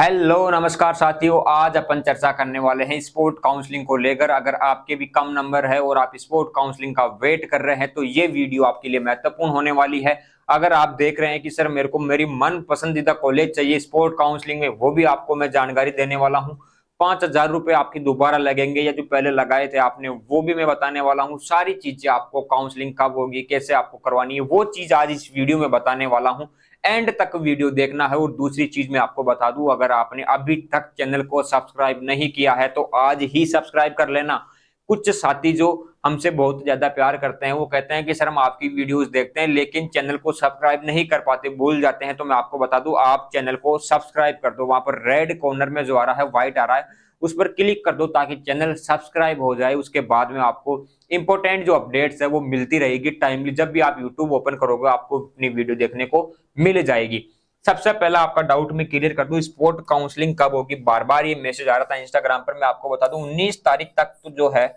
Hello नमस्कार साथियों, आज अपन चर्चा करने वाले हैं स्पोर्ट काउंसलिंग को लेकर। अगर आपके भी कम नंबर है और आप स्पोर्ट काउंसलिंग का वेट कर रहे हैं तो ये वीडियो आपके लिए महत्वपूर्ण होने वाली है। अगर आप देख रहे हैं कि सर मेरे को मेरी मन पसंदीदा कॉलेज चाहिए स्पोर्ट काउंसलिंग में, वो भी आपको मैं जानकारी देने वाला हूँ। 5,000 रुपए आपकी दोबारा लगेंगे या जो पहले लगाए थे आपने वो भी मैं बताने वाला हूँ। सारी चीजें आपको, काउंसलिंग कब होगी, कैसे आपको करवानी है, वो चीज आज इस वीडियो में बताने वाला हूँ। एंड तक वीडियो देखना है। और दूसरी चीज मैं आपको बता दूं, अगर आपने अभी तक चैनल को सब्सक्राइब नहीं किया है तो आज ही सब्सक्राइब कर लेना। कुछ साथी जो हमसे बहुत ज्यादा प्यार करते हैं वो कहते हैं कि सर हम आपकी वीडियोस देखते हैं लेकिन चैनल को सब्सक्राइब नहीं कर पाते, भूल जाते हैं। तो मैं आपको बता दूं, आप चैनल को सब्सक्राइब कर दो। वहां पर रेड कॉर्नर में जो आ रहा है, व्हाइट आ रहा है, उस पर क्लिक कर दो ताकि चैनल सब्सक्राइब हो जाए। उसके बाद में आपको इंपॉर्टेंट जो अपडेट्स है वो मिलती रहेगी टाइमली। जब भी आप यूट्यूब ओपन करोगे आपको अपनी वीडियो देखने को मिल जाएगी। सबसे पहला आपका डाउट मैं क्लियर कर दूं, स्पोर्ट काउंसलिंग कब होगी। बार बार ये मैसेज आ रहा था इंस्टाग्राम पर, मैं आपको बता दूं 19 तारीख तक तो जो है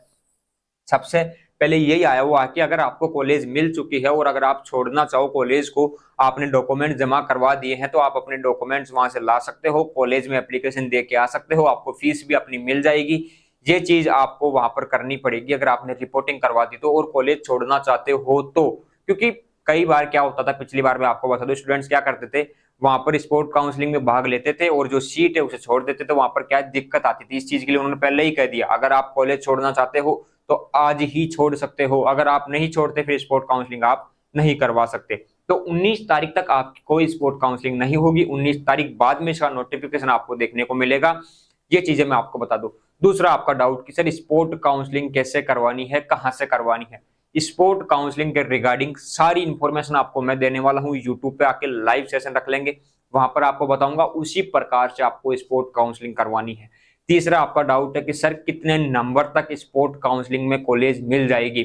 सबसे पहले यही आया हुआ कि अगर आपको कॉलेज मिल चुकी है और अगर आप छोड़ना चाहो कॉलेज को, आपने डॉक्यूमेंट जमा करवा दिए हैं तो आप अपने डॉक्यूमेंट्स वहां से ला सकते हो, कॉलेज में एप्लीकेशन दे के आ सकते हो, आपको फीस भी अपनी मिल जाएगी। ये चीज आपको वहां पर करनी पड़ेगी अगर आपने रिपोर्टिंग करवा दी तो। और कॉलेज छोड़ना चाहते हो तो, क्योंकि कई बार क्या होता था, पिछली बार मैं आपको बता दूं, स्टूडेंट्स क्या करते थे, वहां पर स्पोर्ट काउंसलिंग में भाग लेते थे और जो सीट है उसे छोड़ देते थे। वहां पर क्या दिक्कत आती थी, इस चीज के लिए उन्होंने पहले ही कह दिया अगर आप कॉलेज छोड़ना चाहते हो तो आज ही छोड़ सकते हो। अगर आप नहीं छोड़ते फिर स्पोर्ट काउंसलिंग आप नहीं करवा सकते। तो 19 तारीख तक आपकी कोई स्पोर्ट काउंसलिंग नहीं होगी। 19 तारीख बाद में इसका नोटिफिकेशन आपको देखने को मिलेगा। ये चीजें मैं आपको बता दूं। दूसरा आपका डाउट कि सर स्पोर्ट काउंसलिंग कैसे करवानी है, कहां से करवानी है। स्पोर्ट काउंसलिंग के रिगार्डिंग सारी इंफॉर्मेशन आपको मैं देने वाला हूं। यूट्यूब पे आके लाइव सेशन रख लेंगे, वहां पर आपको बताऊंगा, उसी प्रकार से आपको स्पोर्ट काउंसलिंग करवानी है। तीसरा आपका डाउट है कि सर कितने नंबर तक स्पोर्ट काउंसलिंग में कॉलेज मिल जाएगी।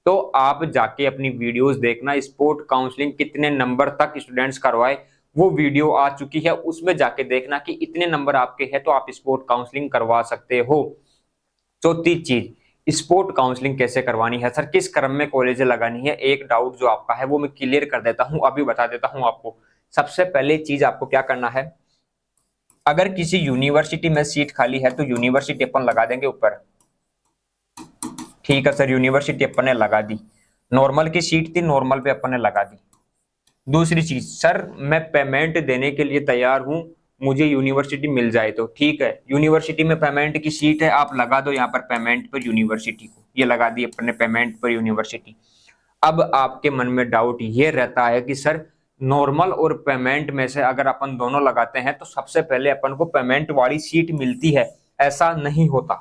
तो आप जाके अपनी वीडियोस देखना, स्पोर्ट काउंसलिंग कितने नंबर तक स्टूडेंट्स करवाए वो वीडियो आ चुकी है, उसमें जाके देखना कि इतने नंबर आपके हैं तो आप स्पोर्ट काउंसलिंग करवा सकते हो। चौथी चीज, स्पोर्ट काउंसलिंग कैसे करवानी है सर, किस क्रम में कॉलेज लगानी है, एक डाउट जो आपका है वो मैं क्लियर कर देता हूं, अभी बता देता हूं आपको। सबसे पहले चीज आपको क्या करना है, अगर किसी यूनिवर्सिटी में सीट खाली है तो यूनिवर्सिटी अपन लगा देंगे ऊपर। ठीक है सर, यूनिवर्सिटी अपन ने लगा दी। नॉर्मल की सीट थी, नॉर्मल पे अपन ने लगा दी। दूसरी चीज, सर मैं पेमेंट देने के लिए तैयार हूं, मुझे यूनिवर्सिटी मिल जाए तो ठीक है। यूनिवर्सिटी में पेमेंट की सीट है, आप लगा दो यहाँ पर पेमेंट पर यूनिवर्सिटी को, ये लगा दी अपन ने पेमेंट पर यूनिवर्सिटी। अब आपके मन में डाउट ये रहता है कि सर नॉर्मल और पेमेंट में से अगर अपन दोनों लगाते हैं तो सबसे पहले अपन को पेमेंट वाली सीट मिलती है। ऐसा नहीं होता,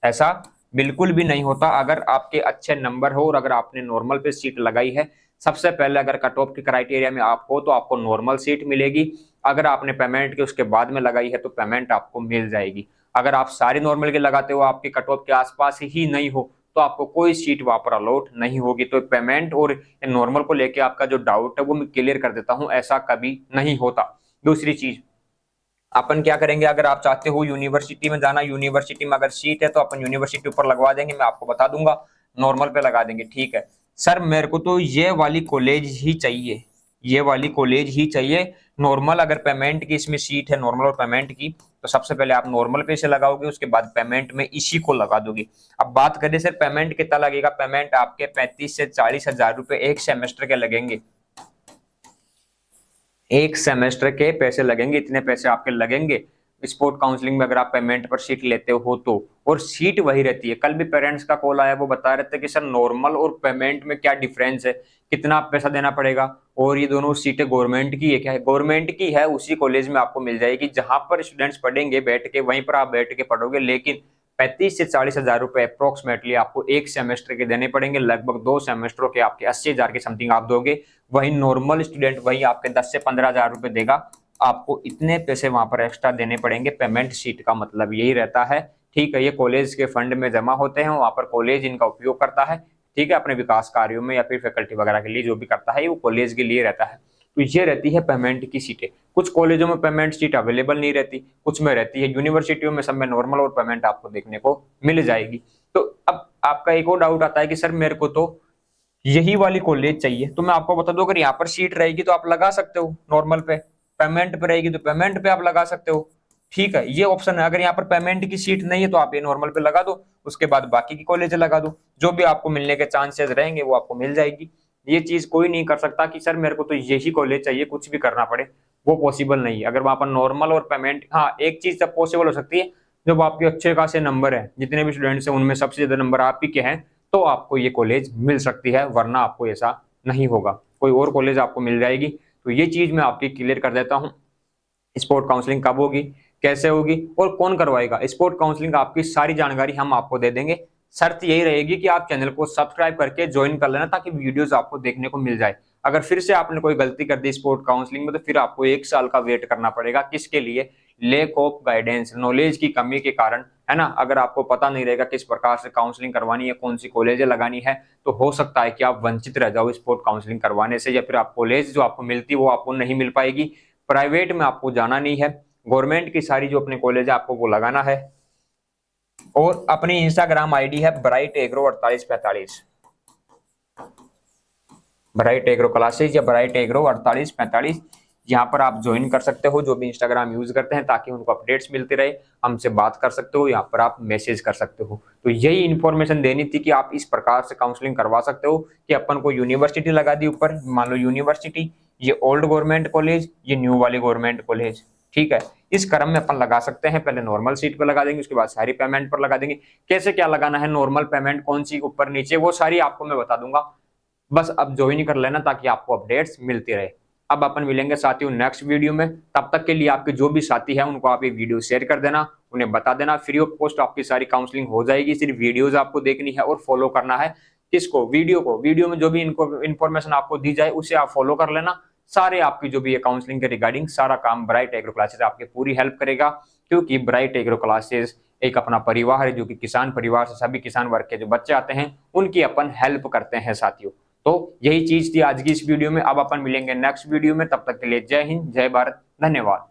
ऐसा बिल्कुल भी नहीं होता। अगर आपके अच्छे नंबर हो और अगर आपने नॉर्मल पे सीट लगाई है, सबसे पहले अगर कट ऑफ के क्राइटेरिया में आप हो तो आपको नॉर्मल सीट मिलेगी। अगर आपने पेमेंट के उसके बाद में लगाई है तो पेमेंट आपको मिल जाएगी। अगर आप सारी नॉर्मल के लगाते हो, आपके कट ऑफ के आसपास ही नहीं हो, तो आपको कोई सीट वहां पर अलॉट नहीं होगी। तो पेमेंट और नॉर्मल को लेके आपका जो डाउट है वो मैं क्लियर कर देता हूं, ऐसा कभी नहीं होता। दूसरी चीज, अपन क्या करेंगे, अगर आप चाहते हो यूनिवर्सिटी में जाना, यूनिवर्सिटी में अगर सीट है तो अपन यूनिवर्सिटी ऊपर लगवा देंगे, मैं आपको बता दूंगा, नॉर्मल पे लगा देंगे। ठीक है सर, मेरे को तो ये वाली कॉलेज ही चाहिए, ये वाली कॉलेज ही चाहिए। नॉर्मल अगर पेमेंट की इसमें सीट है, नॉर्मल और पेमेंट की, तो सबसे पहले आप नॉर्मल पे से लगाओगे, उसके बाद पेमेंट में इसी को लगा दोगे। अब बात करें सर पेमेंट कितना लगेगा, पेमेंट आपके 35 से 40 हजार रुपए एक सेमेस्टर के लगेंगे। एक सेमेस्टर के पैसे लगेंगे, इतने पैसे आपके लगेंगे स्पोर्ट काउंसलिंग में अगर आप पेमेंट पर सीट लेते हो तो। और सीट वही रहती है। कल भी पेरेंट्स का कॉल आया, वो बता रहे थे कि सर नॉर्मल और पेमेंट में क्या डिफरेंस है, कितना पैसा देना पड़ेगा, और ये दोनों सीटें गवर्नमेंट की है क्या है। गवर्नमेंट की है, उसी कॉलेज में आपको मिल जाएगी जहां पर स्टूडेंट्स पढ़ेंगे बैठ के, वहीं पर आप बैठ के पढ़ोगे। लेकिन 35 से 40 हजार रुपए अप्रोक्सीमेटली आपको एक सेमेस्टर के देने पड़ेंगे। लगभग 2 सेमेस्टरों के आपके 80 हजार के समथिंग आप दोगे। वही नॉर्मल स्टूडेंट वही आपके 10 से 15 हजार रुपए देगा। आपको इतने पैसे वहां पर एक्स्ट्रा देने पड़ेंगे। पेमेंट सीट का मतलब यही रहता है। ठीक है, ये कॉलेज के फंड में जमा होते हैं, वहां पर कॉलेज इनका उपयोग करता है। ठीक है, अपने विकास कार्यों में या फिर फैकल्टी वगैरह के लिए जो भी करता है वो कॉलेज के लिए रहता है। तो ये रहती है पेमेंट की सीटें। कुछ कॉलेजों में पेमेंट सीट अवेलेबल नहीं रहती, कुछ में रहती है। यूनिवर्सिटियों में सब में नॉर्मल और पेमेंट आपको देखने को मिल जाएगी। तो अब आपका एक और डाउट आता है कि सर मेरे को तो यही वाली कॉलेज चाहिए। तो मैं आपको बता दूं, अगर यहाँ पर सीट रहेगी तो आप लगा सकते हो नॉर्मल पे, पेमेंट पे रहेगी तो पेमेंट पे आप लगा सकते हो। ठीक है, ये ऑप्शन है। अगर यहाँ पर पेमेंट की सीट नहीं है तो आप ये नॉर्मल पे लगा दो, उसके बाद बाकी की कॉलेज लगा दो, जो भी आपको मिलने के चांसेस रहेंगे वो आपको मिल जाएगी। ये चीज कोई नहीं कर सकता कि सर मेरे को तो यही कॉलेज चाहिए, कुछ भी करना पड़े, वो पॉसिबल नहीं है। अगर वहां पर नॉर्मल और पेमेंट, हाँ एक चीज तब पॉसिबल हो सकती है जब आपके अच्छे खासे नंबर है, जितने भी स्टूडेंट्स हैं उनमें सबसे ज्यादा नंबर आप ही के हैं, तो आपको ये कॉलेज मिल सकती है, वरना आपको ऐसा नहीं होगा, कोई और कॉलेज आपको मिल जाएगी। तो ये चीज मैं आपकी क्लियर कर देता हूँ। स्पोर्ट काउंसलिंग कब होगी, कैसे होगी और कौन करवाएगा, स्पोर्ट काउंसलिंग आपकी सारी जानकारी हम आपको दे देंगे। शर्त यही रहेगी कि आप चैनल को सब्सक्राइब करके ज्वाइन कर लेना, ताकि वीडियोस आपको देखने को मिल जाए। अगर फिर से आपने कोई गलती कर दी स्पोर्ट काउंसलिंग में, तो फिर आपको 1 साल का वेट करना पड़ेगा। किसके लिए? लेक ऑफ गाइडेंस, नॉलेज की कमी के कारण, है ना। अगर आपको पता नहीं रहेगा किस प्रकार से काउंसलिंग करवानी है, कौन सी कॉलेजें लगानी है, तो हो सकता है कि आप वंचित रह जाओ स्पोर्ट काउंसलिंग करवाने से, या फिर आप कॉलेज जो आपको मिलती है वो आपको नहीं मिल पाएगी। प्राइवेट में आपको जाना नहीं है, गवर्नमेंट की सारी जो अपने कॉलेज है आपको वो लगाना है। और अपनी इंस्टाग्राम आईडी है bright agro 4845, bright agro classes या ब्राइट एग्रो 4845, यहाँ पर आप ज्वाइन कर सकते हो, जो भी इंस्टाग्राम यूज करते हैं, ताकि उनको अपडेट्स मिलते रहे। हमसे बात कर सकते हो, यहाँ पर आप मैसेज कर सकते हो। तो यही इन्फॉर्मेशन देनी थी कि आप इस प्रकार से काउंसलिंग करवा सकते हो कि अपन को यूनिवर्सिटी लगा दी ऊपर, मान लो यूनिवर्सिटी, ये ओल्ड गवर्नमेंट कॉलेज, ये न्यू वाली गवर्नमेंट कॉलेज, ठीक है। इस क्रम में अपन लगा सकते हैं। पहले नॉर्मल सीट पर लगा देंगे, उसके बाद सारी पेमेंट पर लगा देंगे। कैसे क्या लगाना है, नॉर्मल पेमेंट कौन सी ऊपर नीचे, वो सारी आपको मैं बता दूंगा। बस अब ज्वाइन कर लेना, ताकि आपको अपडेट्स मिलती रहे। अब अपन मिलेंगे साथियों नेक्स्ट वीडियो में। तब तक के लिए आपके जो भी साथी हैं उनको आप ये वीडियो शेयर कर देना, उन्हें बता देना। फ्री ऑफ कॉस्ट आपकी सारी काउंसलिंग हो जाएगी। सिर्फ वीडियोज आपको देखनी है और फॉलो करना है किसको, वीडियो को। वीडियो में जो भी इनको इन्फॉर्मेशन आपको दी जाए उसे आप फॉलो कर लेना। सारे आपकी जो भी है काउंसलिंग के रिगार्डिंग सारा काम ब्राइट एग्रो क्लासेस आपकी पूरी हेल्प करेगा, क्योंकि ब्राइट एग्रो क्लासेस एक अपना परिवार है, जो कि किसान परिवार से सभी किसान वर्ग के जो बच्चे आते हैं उनकी अपन हेल्प करते हैं साथियों। तो यही चीज थी आज की इस वीडियो में। अब अपन मिलेंगे नेक्स्ट वीडियो में, तब तक के लिए जय हिंद, जय भारत, धन्यवाद।